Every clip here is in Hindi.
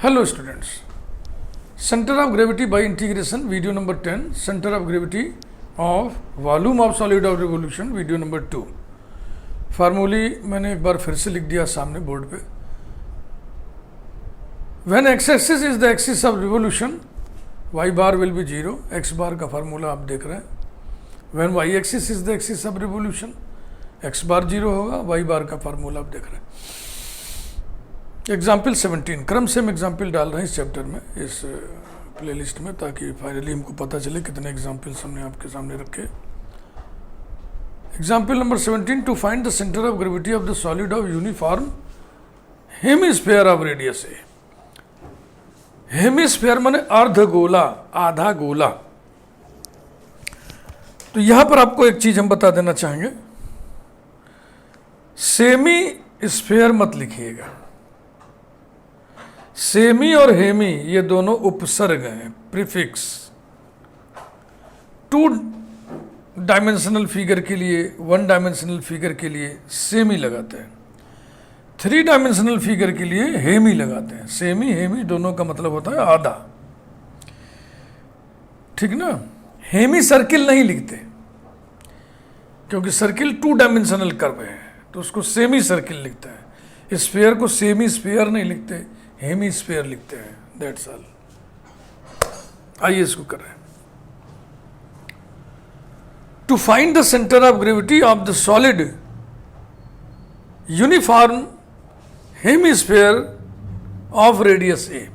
Hello students, center of gravity by integration video number 10, center of gravity of volume of solid of revolution video number 2. फार्मूली मैंने एक बार फिर से लिख दिया सामने बोर्ड पे. When x axis is the axis of revolution, y bar will be 0. x bar का फार्मूला आप देख रहे हैं. When y axis is the axis of revolution, x bar 0 होगा. y bar का फार्मूला आप देख रहे हैं. एग्जाम्पल 17 क्रम से हम एग्जाम्पल डाल रहे हैं इस चैप्टर में, इस प्लेलिस्ट में, ताकि फाइनली हमको पता चले कितने एग्जाम्पल्स हमने आपके सामने रखे. Example number 17, to find the centre of gravity of the solid of uniform hemisphere of radius a. Hemisphere माने अर्धगोला, आधा गोला. तो यहां पर आपको एक चीज हम बता देना चाहेंगे, सेमी स्फीयर मत लिखिएगा. सेमी और हेमी ये दोनों उपसर्ग हैं, प्रीफिक्स. 2 डायमेंशनल फिगर के लिए, 1 डायमेंशनल फिगर के लिए सेमी लगाते हैं, 3 डायमेंशनल फिगर के लिए हेमी लगाते हैं. सेमी हेमी दोनों का मतलब होता है आधा, ठीक ना. हेमी सर्किल नहीं लिखते क्योंकि सर्किल 2 डायमेंशनल कर्व है, तो उसको सेमी सर्किल लिखता है. स्फीयर को सेमी स्फीयर नहीं लिखते, हेमी स्फीयर लिखते हैं. That's all. आइए इसको कर रहे हैं. To find the centre of gravity of the solid uniform hemisphere of radius A.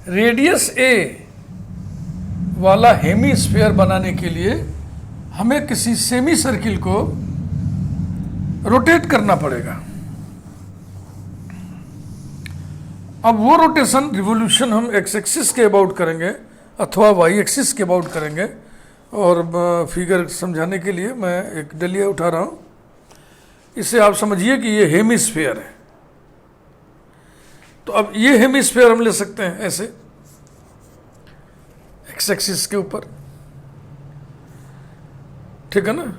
Radius A वाला हेमिस्फीयर बनाने के लिए हमें किसी सेमी सर्किल को रोटेट करना पड़ेगा. अब वो रोटेशन, रिवोल्यूशन हम एक्स एक्सिस के अबाउट करेंगे अथवा वाई एक्सिस के अबाउट करेंगे. और फिगर समझाने के लिए मैं एक डलिया उठा रहा हूँ. इसे आप समझिए कि ये हेमिस्फीयर है. तो अब ये हेमिस्फीयर हम ले सकते हैं ऐसे एक्स एक्सिस के ऊपर, ठीक है ना.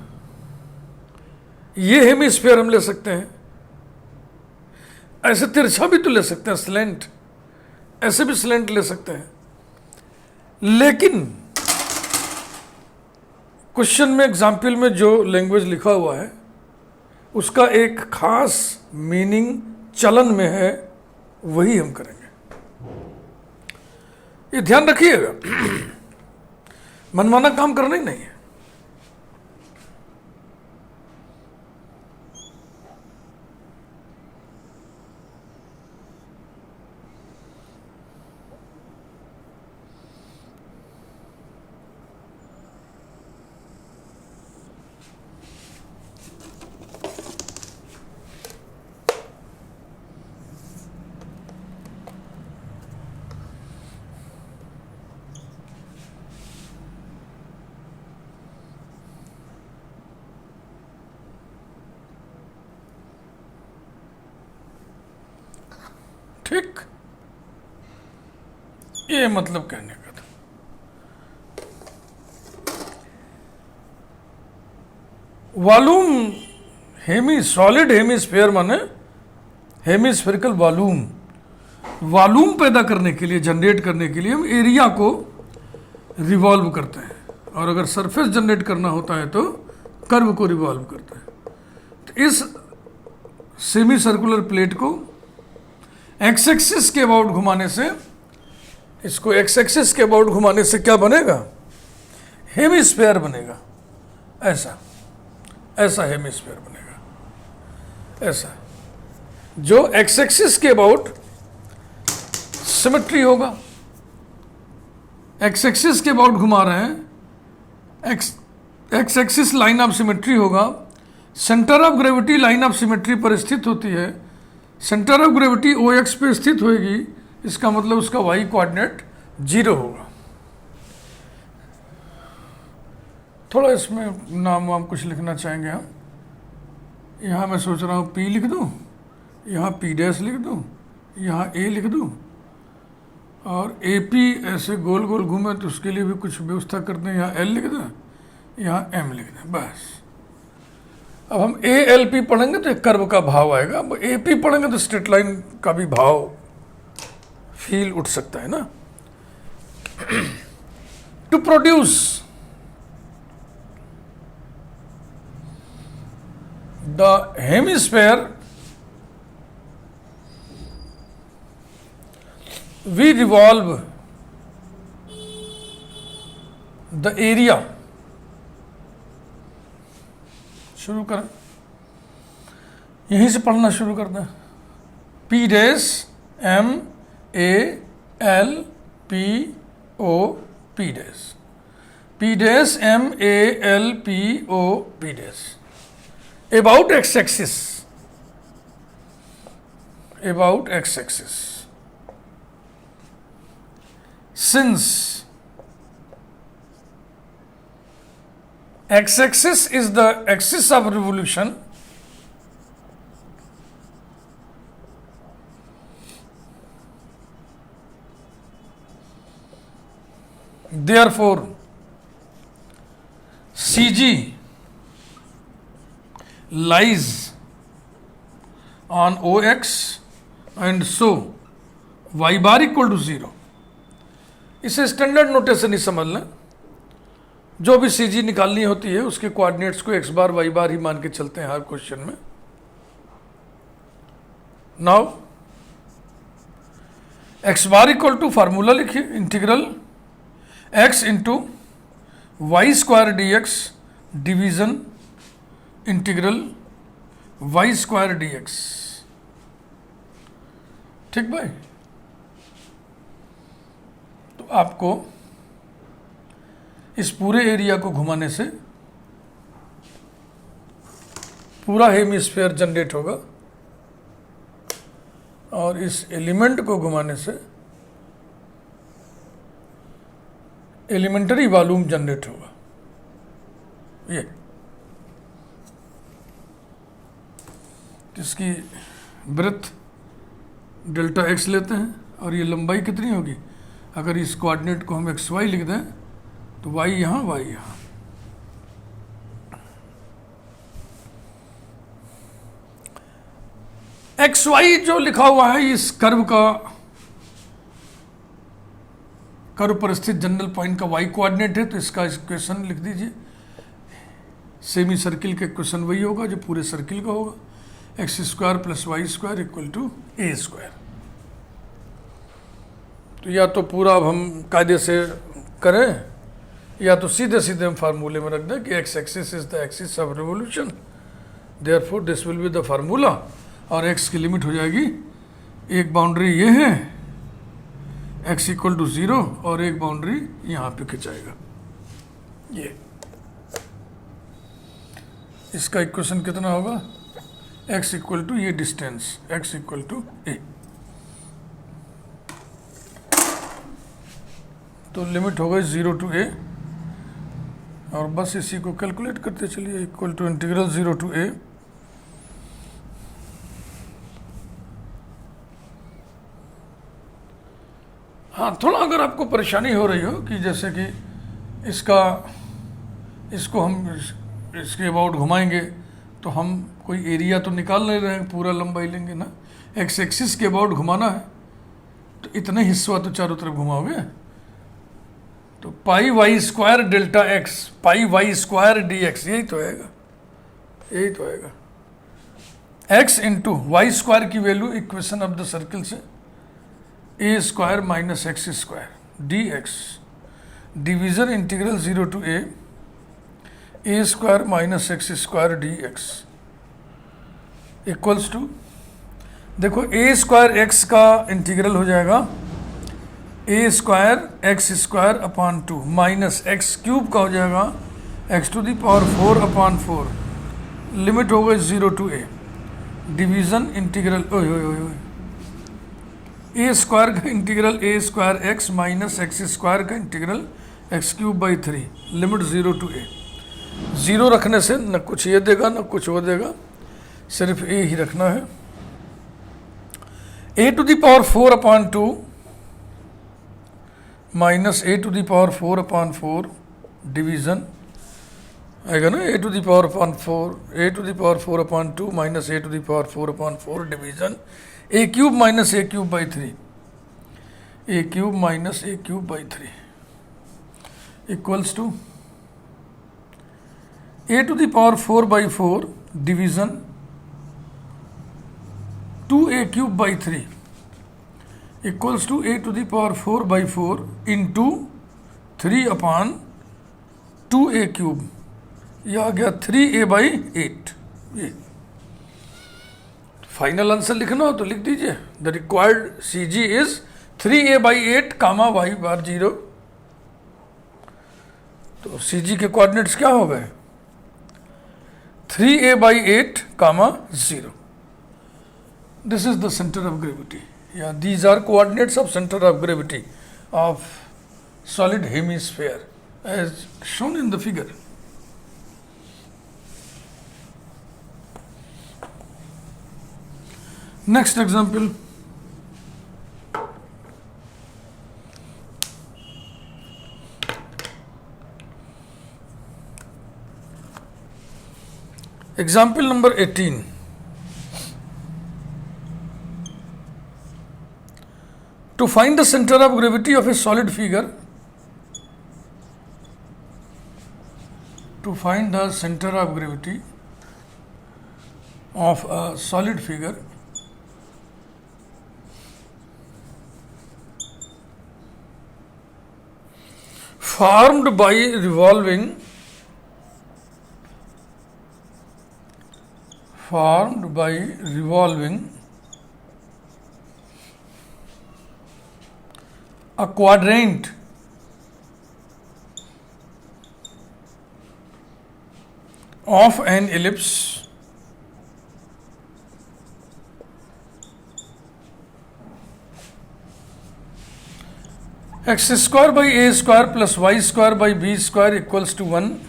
ये हेमिस्फीयर हम ले सकते हैं ऐसे, तिरछा भी तो ले सकते हैं, स्लैंट, ऐसे भी स्लैंट ले सकते हैं. लेकिन क्वेश्चन में, एग्जाम्पल में जो लैंग्वेज लिखा हुआ है उसका एक खास मीनिंग चलन में है, वही हम करेंगे. ये ध्यान रखिएगा, मनमाना काम करना ही नहीं है. ठीक, ये मतलब कहने का था. वॉल्यूम, सॉलिड हेमिस्फीयर माने हेमिस्फेरिकल वॉल्यूम. वॉल्यूम पैदा करने के लिए, जनरेट करने के लिए हम एरिया को रिवॉल्व करते हैं, और अगर सरफेस जनरेट करना होता है तो कर्व को रिवॉल्व करते हैं. तो इस सेमी सर्कुलर प्लेट को एक्स एक्सिस के अबाउट घुमाने से, इसको एक्स एक्सिस के अबाउट घुमाने से क्या बनेगा? हेमिस्फीयर बनेगा. ऐसा ऐसा हेमिस्फीयर बनेगा, ऐसा, जो एक्स एक्सिस के अबाउट सिमेट्री होगा. एक्स एक्सिस के अबाउट घुमा रहे हैं, X axis line of symmetry होगा. Centre of gravity line of symmetry पर स्थित होती है. Centre of gravity O X पे स्थित होगी, इसका मतलब उसका वाई कोऑर्डिनेट 0 होगा. थोड़ा इसमें नाम वाम कुछ लिखना चाहेंगे हम. यहाँ मैं सोच रहा हूँ P लिख दूँ, यहाँ P डैश लिख दूँ, यहाँ A लिख दूँ, और AP ऐसे गोल गोल घूमे तो उसके लिए भी कुछ व्यवस्था करते हैं. यहाँ L लिख दें, यहाँ M लिख दें, बस. हम ALP पढ़ेंगे तो एक कर्व का भाव आएगा. अब AP पढ़ेंगे तो स्ट्रेट लाइन का भी भाव फील उठ सकता है ना। To produce the hemisphere we revolve the area, शुरू करें, यहीं से पढ़ना शुरू कर दें। P dash M A L P O P dash, P dash M A L P O P dash, about x axis, about x axis, since x axis is the axis of revolution, therefore CG lies on OX and so y bar equal to 0। इसे स्टैंडर्ड नोटेशन ही समझ लें, जो भी सी जी निकालनी होती है उसके कोऑर्डिनेट्स को एक्स बार वाई बार ही मान के चलते हैं हर क्वेश्चन में। Now X bar equal to formula लिखिए, integral X into Y square D x division integral Y square D X. ठीक भाई, तो आपको इस पूरे एरिया को घुमाने से पूरा हेमिस्फीयर जनरेट होगा और इस एलिमेंट को घुमाने से एलिमेंटरी वॉल्यूम जनरेट होगा। ये इसकी ब्रेथ डेल्टा एक्स लेते हैं और ये लंबाई कितनी होगी, अगर इस कोऑर्डिनेट को हम एक्स वाई लिख दें तो y यहाँ y यहाँ, एक्स वाई जो लिखा हुआ है इस कर्व का, कर्व पर स्थित जनरल पॉइंट का y कोऑर्डिनेट है, तो इसका इक्वेशन लिख दीजिए। सेमी सर्किल का इक्वेशन वही होगा जो पूरे सर्किल का होगा, x square plus y square equal to A square. तो या तो पूरा अब हम कायदे से करें या तो सीधे सीधे हम फार्मूले में रख दें कि x axis is the axis of revolution, therefore this will be the formula, और एक्स की लिमिट हो जाएगी, एक बाउंड्री ये है एक्स इक्वल टू 0 और एक बाउंड्री यहाँ पे खिंचाएगा। ये इसका इक्वेशन कितना होगा, एक्स इक्वल टू ये डिस्टेंस एक्स इक्वल टू ए, तो लिमिट हो गई 0 टू ए और बस इसी को कैलकुलेट करते चलिए, इक्वल टू इंटीग्रल 0 टू ए हाँ, थोड़ा अगर आपको परेशानी हो रही हो कि जैसे कि इसको हम इसके अबाउट घुमाएंगे तो हम कोई एरिया तो निकाल नहीं रहे हैं, पूरा लंबाई लेंगे ना, एक्स एक्सिस के अबाउट घुमाना है तो इतने हिस्सा तो चारों तरफ घुमाओगे, तो pi Y square delta X pi Y square D X, यही तो आएगा, यही तो आएगा। एक्स इंटू वाई स्क्वायर की value equation of the circle से A square minus x square D x division integral 0 to A square minus x square D X equals to, देखो ए स्क्वायर एक्स का इंटीग्रल हो जाएगा A square x square upon 2 minus x cube का हो जाएगा X to the power 4 upon 4, limit हो गई 0 to A division integral A square का integral A square x minus x square का integral X cube by 3, limit 0 to A. 0 रखने से न कुछ ये देगा न कुछ वो देगा, सिर्फ ए ही रखना है। A to the power 4 upon 2 minus A to the power 4 upon 4 division आएगा ना, A to the power upon 4 A to the power 4 upon 2 minus A to the power 4 upon 4 division A cube minus A cube by 3 A cube minus A cube by 3 equals to A to the power 4/4 division 2a cube by 3 equals to A to the power 4/4 into 3/2a cube, यह आ गया 3a/8। ये फाइनल आंसर लिखना हो तो लिख दीजिए, the required CG is 3a/8 comma y/0। तो CG के कोऑर्डिनेट्स क्या हो गए? 3a/8 comma 0। This is the center of gravity. Yeah, these are coordinates of center of gravity of solid hemisphere as shown in the figure. Next example. Example number 18. To find the center of gravity of a solid figure, to find the center of gravity of a solid figure, formed by revolving a quadrant of an ellipse x square by a square plus y square by b square equals to 1,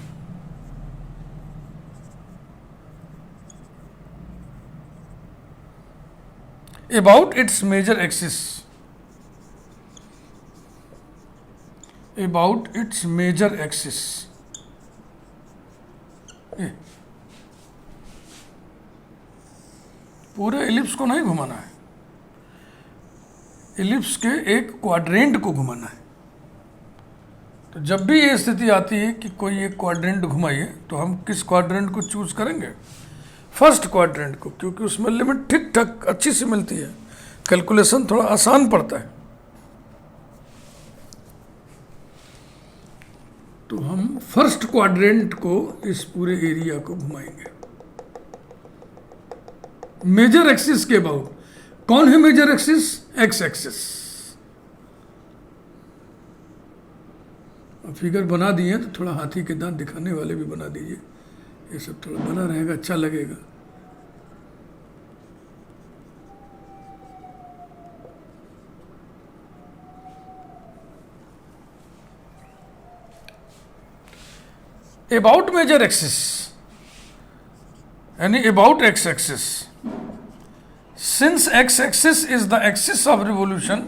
about its major axis, about its major axis। पूरे एलिप्स को नहीं घुमाना है, एलिप्स के एक क्वाड्रेंट को घुमाना है। तो जब भी ये स्थिति आती है कि कोई एक क्वाड्रेंट घुमाइए, तो हम किस क्वाड्रेंट को चूज करेंगे? फर्स्ट क्वाड्रेंट को, क्योंकि उसमें लिमिट ठीक ठाक अच्छी सी मिलती है, कैलकुलेशन थोड़ा आसान पड़ता है। तो हम फर्स्ट क्वाड्रेंट को इस पूरे एरिया को घुमाएंगे मेजर एक्सिस के अबाउट। कौन है major axis? X axis. Figure बना दिए तो थोड़ा हाथी के दांत दिखाने वाले भी बना दीजिए, ये सब थोड़ा बना रहेगा, अच्छा लगेगा। About major axis यानी about x axis, since x axis is the axis of revolution,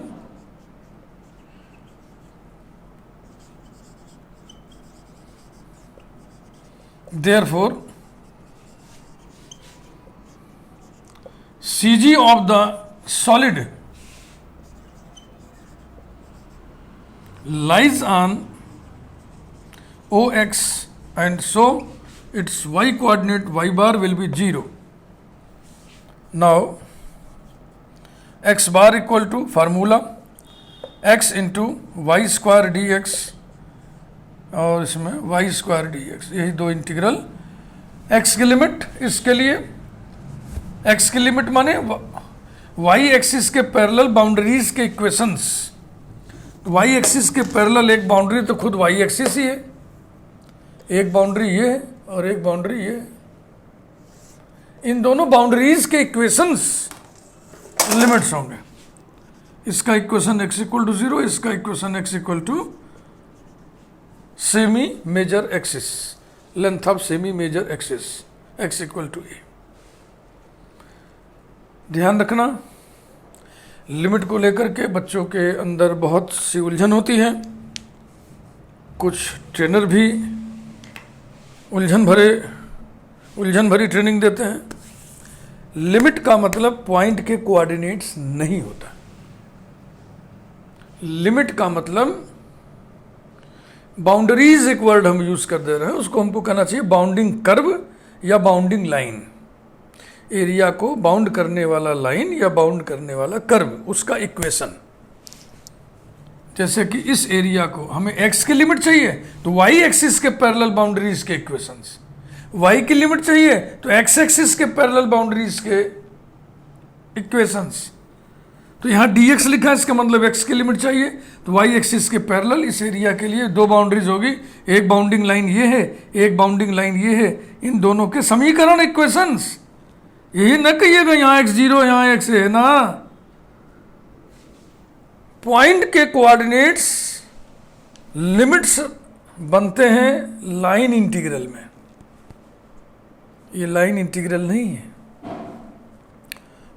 therefore CG of the solid lies on OX, and so its y coordinate y bar will be 0. Now x bar equal to formula x into y square dx, और इसमें y square dx, यही दो इंटीग्रल। x की लिमिट, इसके लिए x की लिमिट माने y एक्सिस के पैरेलल बाउंड्रीज के इक्वेशंस। y एक्सिस के पैरेलल एक बाउंड्री तो खुद y एक्सिस ही है, एक बाउंड्री ये है और एक बाउंड्री ये है। इन दोनों बाउंड्रीज के इक्वेशंस लिमिट्स होंगे। इसका इक्वेशन x इक्वल टू 0, इसका equation x equal to semi major axis, length of semi major axis x equal to a। ध्यान रखना, लिमिट को लेकर के बच्चों के अंदर बहुत सी उलझन होती है। कुछ ट्रेनर भी उलझन भरी ट्रेनिंग देते हैं। लिमिट का मतलब पॉइंट के कोऑर्डिनेट्स नहीं होता। लिमिट का मतलब, बाउंड्रीज एक वर्ड हम यूज कर दे रहे हैं, उसको हमको कहना चाहिए बाउंडिंग कर्व या बाउंडिंग लाइन। एरिया को बाउंड करने वाला लाइन या बाउंड करने वाला कर्व, उसका इक्वेशन। जैसे कि इस एरिया को हमें x की लिमिट चाहिए तो y एक्सिस के पैरेलल बाउंड्रीज के इक्वेशंस, y की लिमिट चाहिए तो x एक्सिस के पैरेलल बाउंड्रीज के इक्वेशंस। तो यहाँ dx लिखा है, इसका मतलब x की लिमिट चाहिए तो y एक्सिस के पैरेलल इस एरिया के लिए दो बाउंड्रीज होगी, एक बाउंडिंग लाइन ये है, एक बाउंडिंग लाइन ये है, इन दोनों के समीकरण इक्वेशंस। यही न कहिएगा यहाँ x0 यहाँ x है ना, पॉइंट के कोऑर्डिनेट्स लिमिट्स बनते हैं लाइन इंटीग्रल में, ये लाइन इंटीग्रल नहीं है।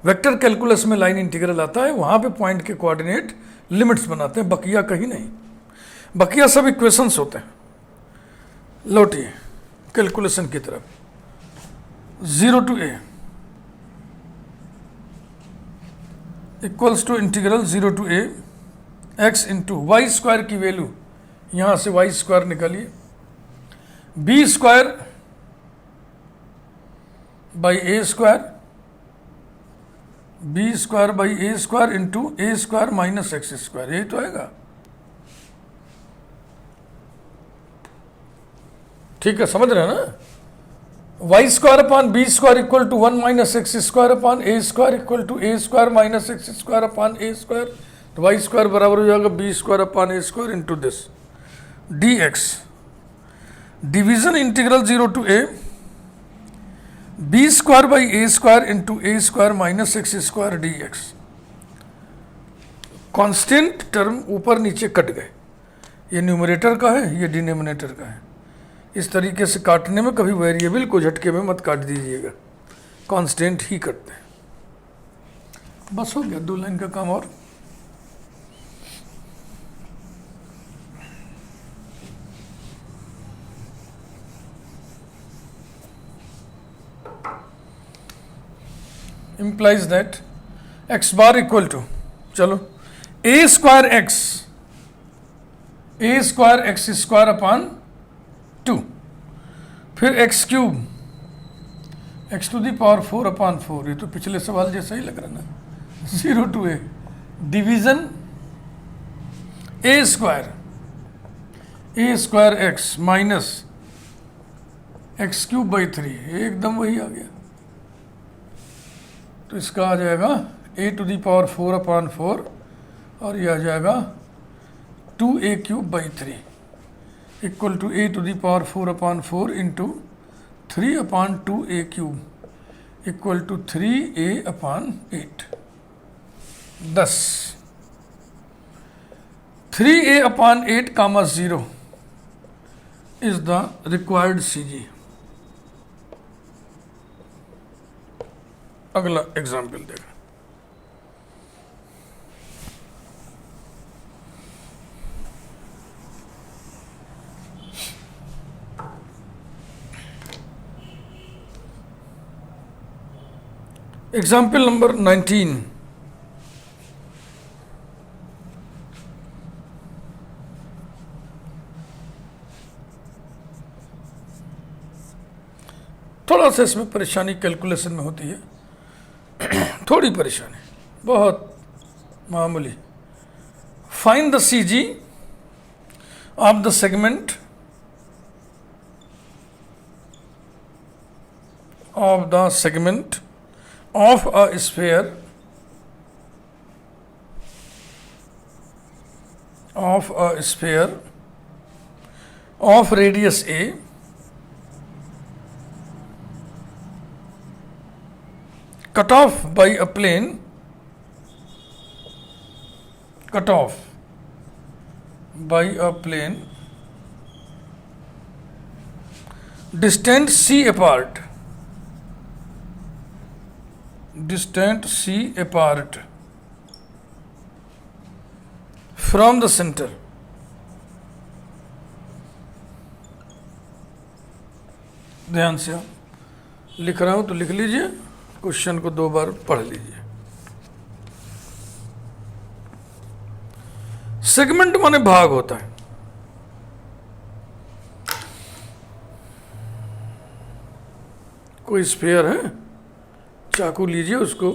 वेक्टर कैलकुलस में लाइन इंटीग्रल आता है, वहां पे पॉइंट के कोऑर्डिनेट लिमिट्स बनाते हैं, बकिया कहीं नहीं, बकिया सब इक्वेशंस होते हैं। लौटिए कैलकुलेशन की तरफ। 0 to a equals to integral 0 to a x into Y square की वैल्यू, यहां से वाई स्क्वायर निकालिए, b square by a square, b square by a square into a square minus x square, यही तो आएगा। ठीक है, समझ रहे हैं ना। Y square upon b square equal to 1 minus x square upon a square equal to A square minus x square upon a square, तो वाई स्क्वायर बराबर हो जाएगा b square upon a square into this d x. Division integral 0 to a b square by a square into a square minus x square D x. Constant term ऊपर नीचे कट गए, ये न्यूमरेटर का है, ये डिनोमिनेटर का है। इस तरीके से काटने में कभी वेरिएबल को झटके में मत काट दीजिएगा, कांस्टेंट ही करते हैं। बस हो गया, 2 लाइन का काम और। implies that x bar equal to, चलो a square x square upon 2, फिर x cube x to the power 4 upon 4, ये तो पिछले सवाल जैसा ही लग रहा ना। 0 to a division a square x minus x cube by 3, एकदम वही आ गया। तो इसका आ जाएगा a to the power 4 upon 4 और ये आ जाएगा 2a cube by 3 equal to a to the power 4 upon 4 into 3 upon 2a cube equal to 3a upon 8। 10 3a upon 8 comma 0 is the required CG। अगला एग्जाम्पल देखा। Example number 19। थोड़ा सा इसमें परेशानी कैलकुलेशन में होती है, थोड़ी परेशानी, बहुत मामूली। Find the CG of the segment of a sphere of radius a cut off by a plane distant c apart from the center। ध्यान से आप लिख रहा हूं तो लिख लीजिए, क्वेश्चन को 2 बार पढ़ लीजिए। सेगमेंट माने भाग होता है। कोई स्फीयर है, चाकू लीजिए, उसको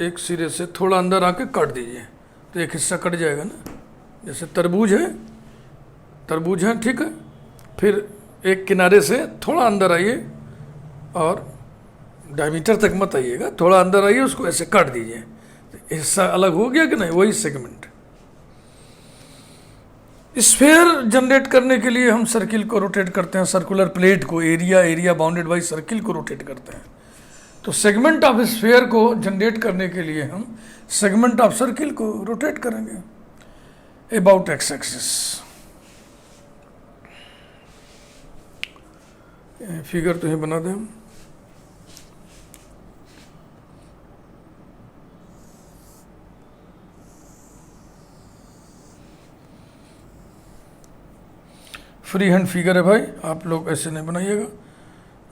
एक सिरे से थोड़ा अंदर आके काट दीजिए तो एक हिस्सा कट जाएगा ना। जैसे तरबूज है, ठीक है। फिर एक किनारे से थोड़ा अंदर आइए और डायमीटर तक मत आइएगा, थोड़ा अंदर आइए, उसको ऐसे काट दीजिए तो हिस्सा अलग हो गया कि नहीं, वही सेगमेंट। स्फीयर जनरेट करने के लिए हम सर्किल को रोटेट करते हैं, सर्कुलर प्लेट को, एरिया बाउंडेड बाई सर्किल को रोटेट करते हैं। तो सेगमेंट ऑफ स्फीयर को जनरेट करने के लिए हम सेगमेंट ऑफ सर्किल को रोटेट करेंगे अबाउट एक्स एक्सिस। फिगर तो ही बना दें हम। फ्री हैंड फिगर है भाई, आप लोग ऐसे नहीं बनाइएगा,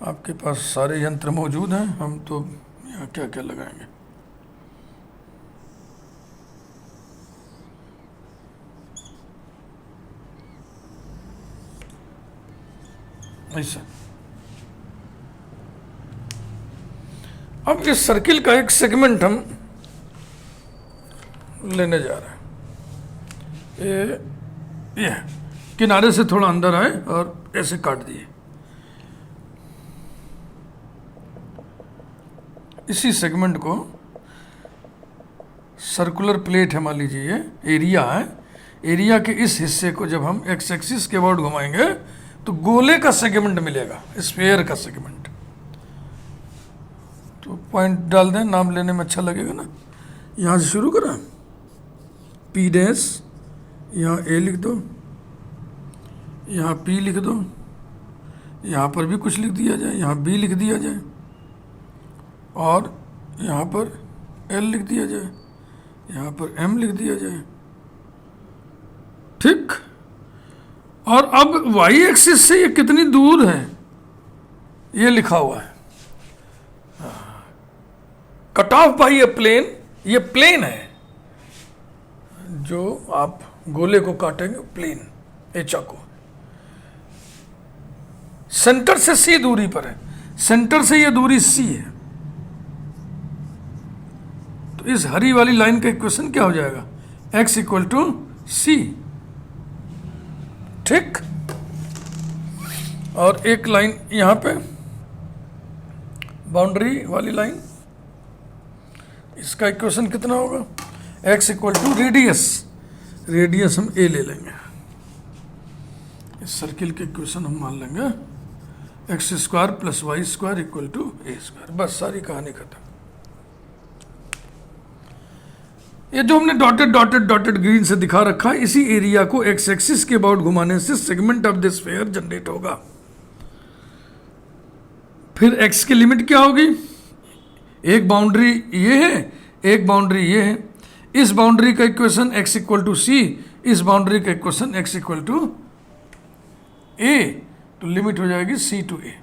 आपके पास सारे यंत्र मौजूद हैं, हम तो यहाँ क्या क्या लगाएंगे। ऐसा। अब इस सर्किल का एक सेगमेंट हम लेने जा रहे हैं। ये किनारे से थोड़ा अंदर आए और ऐसे काट दिए। इसी सेगमेंट को सर्कुलर प्लेट है, मान लीजिए एरिया है, एरिया के इस हिस्से को जब हम एक्स एक्सिस के अबाउट घुमाएंगे तो गोले का सेगमेंट मिलेगा, स्फीयर का सेगमेंट। तो पॉइंट डाल दें, नाम लेने में अच्छा लगेगा ना। यहाँ से शुरू करें, पी डैश, यहाँ ए लिख दो, यहाँ पी लिख दो, यहाँ पर भी कुछ लिख दिया जाए, यहाँ बी लिख दिया जाए और यहाँ पर एल लिख दिया जाए, यहाँ पर एम लिख दिया जाए, ठीक। और अब वाई एक्सिस से ये कितनी दूर है ये लिखा हुआ है, cut off by a plane. ये प्लेन है जो आप गोले को काटेंगे, प्लेन ए चाकू। सेंटर से सी दूरी पर है, सेंटर से ये दूरी सी है। तो इस हरी वाली लाइन का इक्वेशन क्या हो जाएगा, x इक्वल टू सी, ठीक। और एक लाइन यहां पे बाउंड्री वाली लाइन, इसका इक्वेशन कितना होगा, x equal to radius, radius हम a ले लेंगे। इस सर्किल के इक्वेशन हम मान लेंगे x square plus y square equal to A square. बस सारी कहानी खत्म। ये जो हमने डॉटेड ग्रीन से दिखा रखा है, इसी एरिया को एक्स एक्सिस के अबाउट घुमाने से segment of this sphere generate होगा। फिर एक्स की लिमिट क्या होगी, एक बाउंड्री ये है, एक बाउंड्री ये है। इस बाउंड्री का इक्वेशन एक्स इक्वल टू सी, इस बाउंड्री का इक्वेशन एक्स इक्वल टू ए, तो लिमिट हो जाएगी सी टू ए।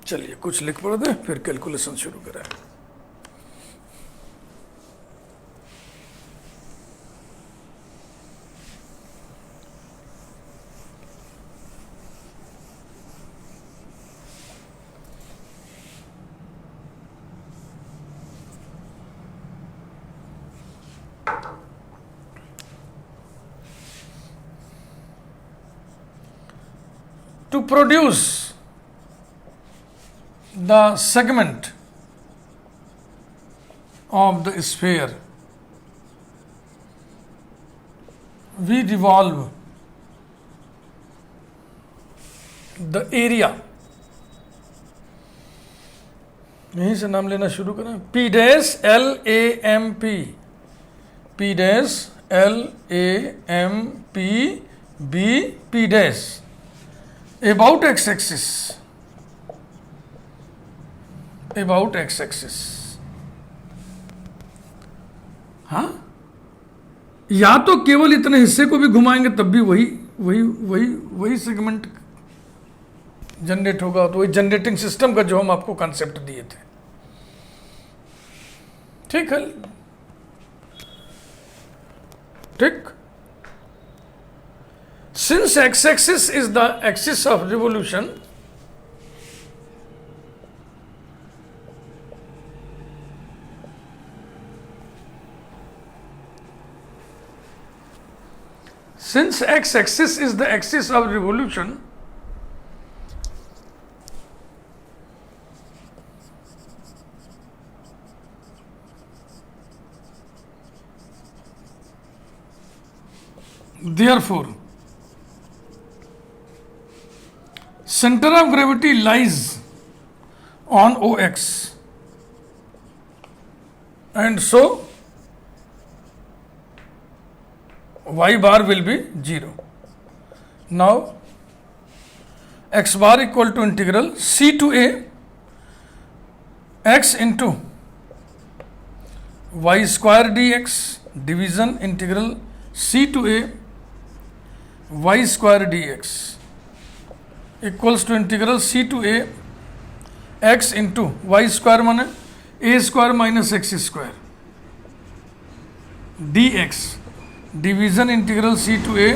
चलिए कुछ लिख पढ़ दें, फिर कैलकुलेशन शुरू करें। To produce the segment of the sphere, we revolve the area, यहीं से नाम लेना शुरू करें, P dash L A M P, P dash L A M P B P dash about x axis, about x axis। हाँ, या तो केवल इतने हिस्से को भी घुमाएंगे तब भी वही सेगमेंट जनरेट होगा। तो वही जनरेटिंग सिस्टम का जो हम आपको कॉन्सेप्ट दिए थे, ठीक है। ठीक। Since x axis is the axis of revolution, since x axis is the axis of revolution, therefore center of gravity lies on OX, and so y bar will be 0. Now x bar equal to integral c to a x into y square dx division integral c to a y square dx equals to integral c to a x into y square माने a square minus x square dx division integral c to a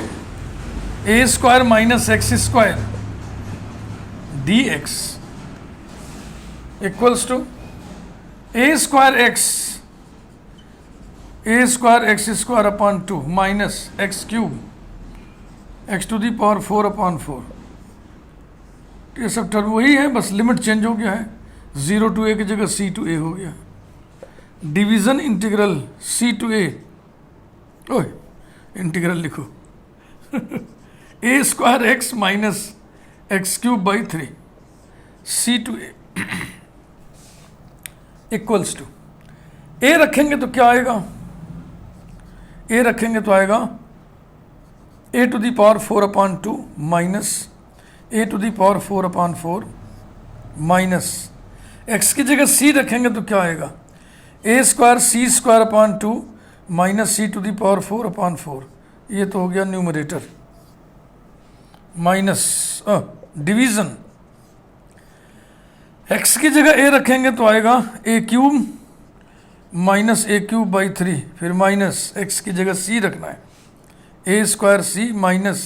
square minus x square dx equals to a square x square upon 2 minus x cube x to the power 4 upon 4। ये सब टर्म वही है, बस लिमिट चेंज हो गया है, 0 टू a की जगह c टू a हो गया। Division integral c to a, ओए इंटीग्रल लिखो a square x minus x cube by 3 c to a equals to a रखेंगे तो क्या आएगा, a रखेंगे तो आएगा a to the power 4 upon 2 minus a to the power 4 upon 4 minus x की जगह c रखेंगे तो क्या आएगा, a square c square upon 2 minus c to the power 4 upon 4। ये तो हो गया न्यूमरेटर माइनस डिवीजन x की जगह a रखेंगे तो आएगा a cube minus a cube by 3, फिर माइनस x की जगह c रखना है a square c minus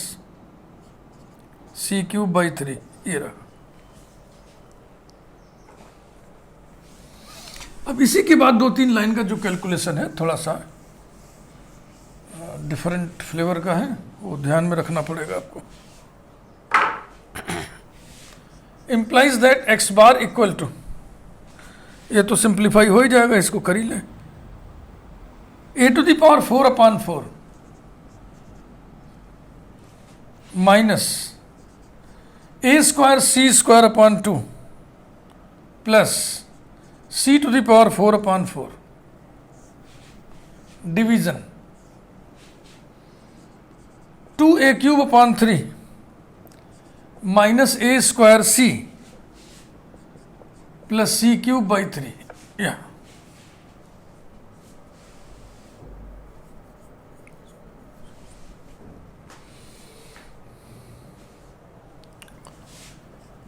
c cube by 3, ये रहा। अब इसी के बाद 2-3 लाइन का जो कैलकुलेशन है थोड़ा सा डिफरेंट फ्लेवर का है, वो ध्यान में रखना पड़ेगा आपको। Implies that x bar equal to, ये तो सिंप्लीफाई हो ही जाएगा, इसको कर ही लें, a to the power 4 upon 4 minus a square c square upon 2 plus c to the power 4 upon 4 division 2a cube upon 3 minus a square c plus c cube by 3, या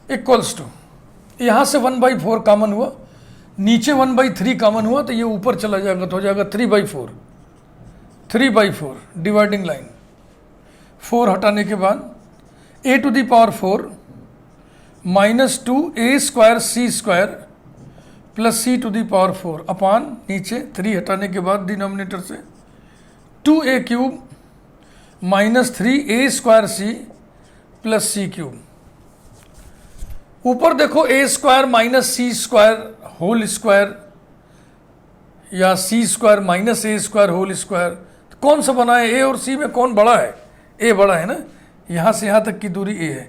इक्वल्स टू, यहां से 1/4 कॉमन हुआ, नीचे 1/3 कॉमन हुआ तो ये ऊपर चला जाएगा तो हो जाएगा 3/4, 3/4 डिवाइडिंग लाइन, 4 हटाने के बाद a to the power 4 minus 2a square c square plus c to the power 4 upon नीचे 3 हटाने के बाद डिनोमिनेटर से 2a cube minus 3a square c plus c cube, ऊपर देखो a square minus c square whole square या c square minus a square whole square, तो कौन सा बना है, a और c में कौन बड़ा है, a बड़ा है ना, यहाँ से यहाँ तक की दूरी a है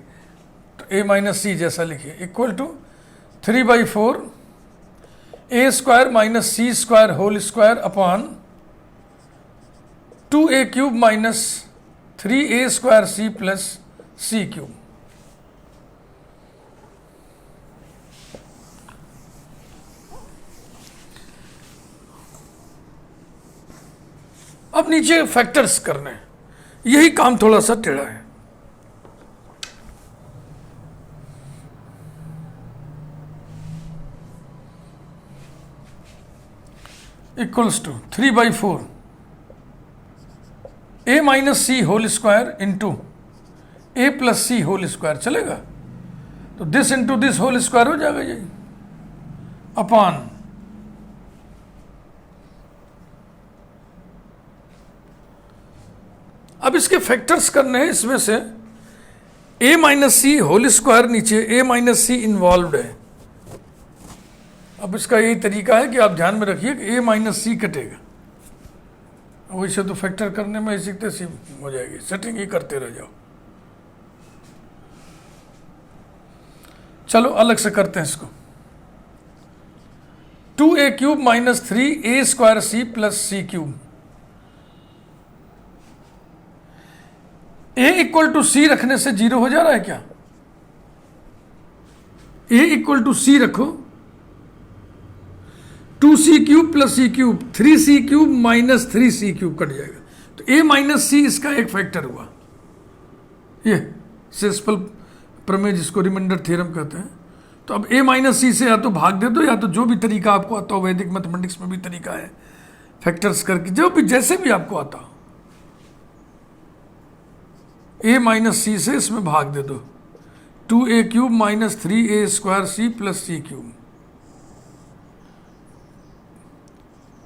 तो a माइनस सी जैसा लिखिए equal to 3/4 a square minus c square whole square upon 2a cube minus 3a square c plus c cube. अब नीचे फैक्टर्स करने, यही काम थोड़ा सा टेढ़ा है। Equals to 3/4 a minus c whole square into a plus c whole square चलेगा? तो this into this whole square हो जाएगा जी, अपान अब इसके फैक्टर्स करने हैं। इसमें से ए माइनस सी होल स्क्वायर नीचे, ए माइनस सी इन्वॉल्व है। अब इसका यही तरीका है कि आप ध्यान में रखिए कि ए माइनस सी कटेगा, वैसे तो फैक्टर करने में ऐसी तैसी हो जाएगी, सेटिंग ही करते रह जाओ। चलो अलग से करते हैं इसको। 2a cube minus 3a square C plus C cube, a equal to C रखने से जीरो हो जा रहा है क्या? a इक्वल टू सी रखो, 2c cube plus C cube, 3c cube minus 3c cube cut जाएगा। तो a माइनस सी इसका एक फैक्टर हुआ, ये सेस्पल प्रमेय जिसको रिमाइंडर थ्योरम कहते हैं। तो अब a माइनस सी से या तो भाग दे दो, या तो जो भी तरीका आपको आता हो, वैदिक मैथमेटिक्स में भी तरीका है फैक्टर्स करके, जो भी जैसे भी आपको आता हो, a माइनस सी से इसमें भाग दे दो। 2a cube minus 3a square C plus C cube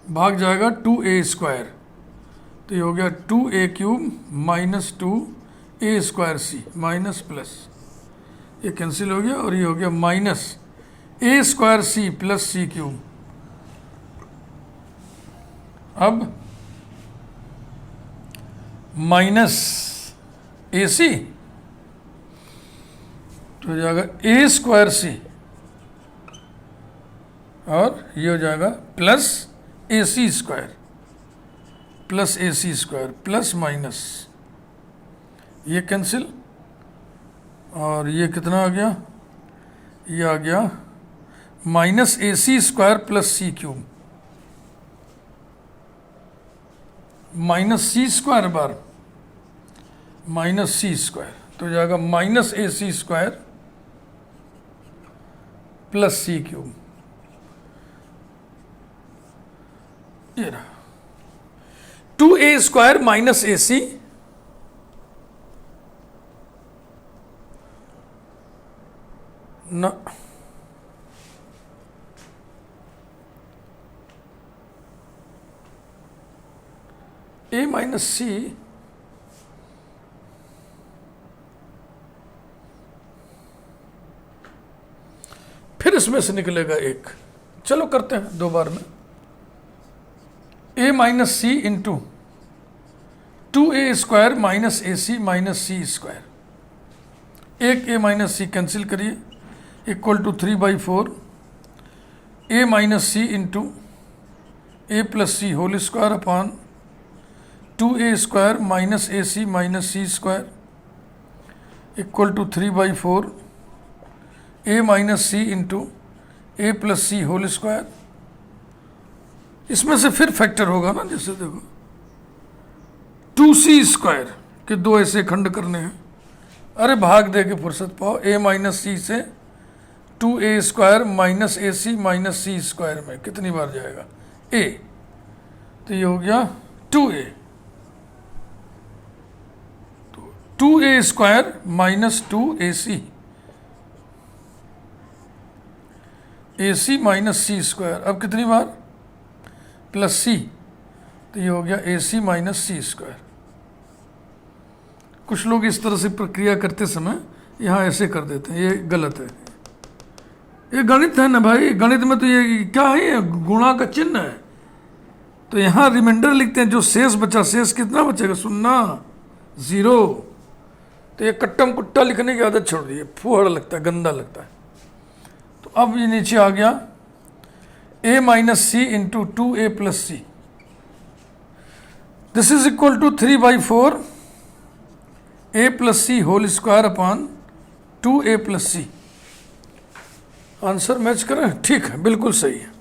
भाग जाएगा 2a स्क्वायर, तो ये हो गया 2a cube minus 2a square C minus plus, ये कैंसिल हो गया, और ये हो गया minus a square C plus C cube. अब माइनस ए सी, तो हो जाएगा a स्क्वायर सी, और ये हो जाएगा प्लस ए सी स्क्वायर प्लस ए सी स्क्वायर प्लस माइनस, ये कैंसिल, और ये कितना आ गया? ये आ गया माइनस ए सी square plus C cube, minus सी स्क्वायर बार माइनस सी स्क्वायर, तो हो जाएगा माइनस ए सी स्क्वायर प्लस सी क्यूब। ये रहा 2a स्क्वायर माइनस ए सी, न a माइनस सी फिर इसमें से निकलेगा एक। चलो करते हैं दो बार में। a minus c into 2a square minus A c minus C square, एक a माइनस सी कैंसिल करिए, equal to 3/4 a minus c into a plus c whole square upon 2a square minus A c minus C square equal to 3/4 a minus c into a plus c whole square. इसमें से फिर फैक्टर होगा ना, जैसे देखो 2c स्क्वायर के दो ऐसे खंड करने हैं, अरे भाग दे के फुर्सत पाओ, a माइनस सी से 2a स्क्वायर माइनस ए सी माइनस सी स्क्वायर में कितनी बार जाएगा? a, तो ये हो गया 2a, 2a square minus 2ac ac minus सी स्क्वायर, अब कितनी बार? प्लस सी, तो ये हो गया ac माइनस सी स्क्वायर। कुछ लोग इस तरह से प्रक्रिया करते समय यहाँ ऐसे कर देते हैं, ये गलत है। ये गणित है ना भाई, गणित में तो ये क्या है? ये गुणा का चिन्ह है। तो यहाँ रिमाइंडर लिखते हैं, जो शेष बचा, शेष कितना बचेगा? 0, 0। तो ये कट्टम कुट्टा लिखने की आदत छोड़ दी है, फुहड़ लगता है, गंदा लगता है। तो अब ये नीचे आ गया a minus c into 2a plus c, this is equal to 3/4 a plus c whole square upon 2a plus c. Answer match करें? ठीक है, बिल्कुल सही है।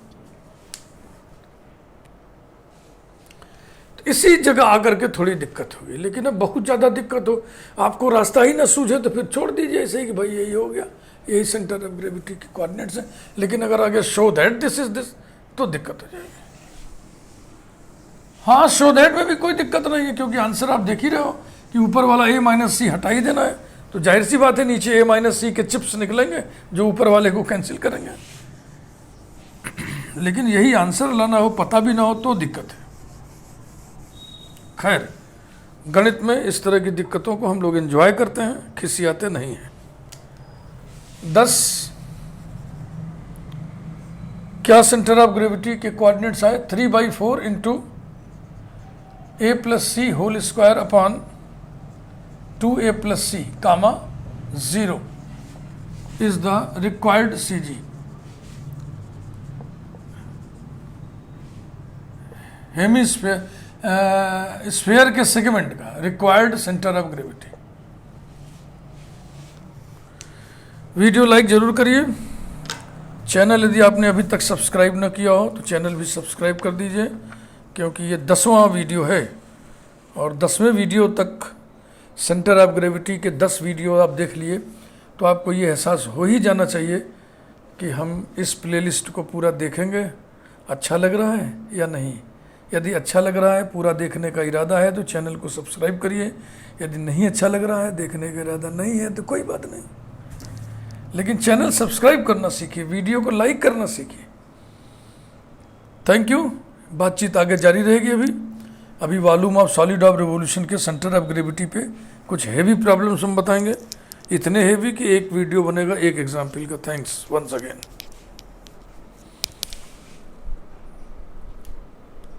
तो इसी जगह आकर के थोड़ी दिक्कत होगी, लेकिन अब बहुत ज़्यादा दिक्कत हो, आपको रास्ता ही ना सूझे, तो फिर छोड़ दीजिए ऐसे ही कि भाई यही हो गया, यही सेंटर ऑफ ग्रेविटी के कोऑर्डिनेट्स हैं। लेकिन अगर आगे show that this is this, तो दिक्कत हो जाएगी। हाँ, सो दैट में भी कोई दिक्कत नहीं है, क्योंकि आंसर आप देख ही रहे हो कि ऊपर वाला a माइनस सी हटा ही देना है, तो जाहिर सी बात है नीचे a माइनस सी के चिप्स निकलेंगे जो ऊपर वाले को कैंसिल करेंगे। लेकिन यही आंसर लाना हो, पता भी ना हो तो दिक्कत है। खैर, गणित में इस तरह की दिक्कतों को हम लोग एंजॉय करते हैं, खिसियाते नहीं हैं। 10, क्या सेंटर ऑफ ग्रेविटी के कोऑर्डिनेट्स आए 3/4 into a plus c whole square upon 2a plus c comma 0 is the required CG। Hemisphere sphere के सेगमेंट का required centre of gravity. Video like जरूर करिए। चैनल यदि आपने अभी तक सब्सक्राइब न किया हो तो चैनल भी सब्सक्राइब कर दीजिए, क्योंकि ये 10वां वीडियो है और 10वें वीडियो तक सेंटर ऑफ ग्रेविटी के 10 वीडियो आप देख लिए तो आपको ये एहसास हो ही जाना चाहिए कि हम इस प्लेलिस्ट को पूरा देखेंगे, अच्छा लग रहा है या नहीं। यदि अच्छा लग रहा है, पूरा देखने का इरादा है, तो चैनल को सब्सक्राइब करिए। यदि नहीं अच्छा लग रहा है, देखने का इरादा नहीं है, तो कोई बात नहीं, लेकिन चैनल सब्सक्राइब करना सीखिए, वीडियो को लाइक करना सीखिए। Thank you. बातचीत आगे जारी रहेगी। अभी volume of solid of revolution के सेंटर ऑफ ग्रेविटी पे कुछ हेवी प्रॉब्लम्स हम बताएंगे, इतने हेवी कि एक वीडियो बनेगा एक एग्जाम्पल का। Thanks once again.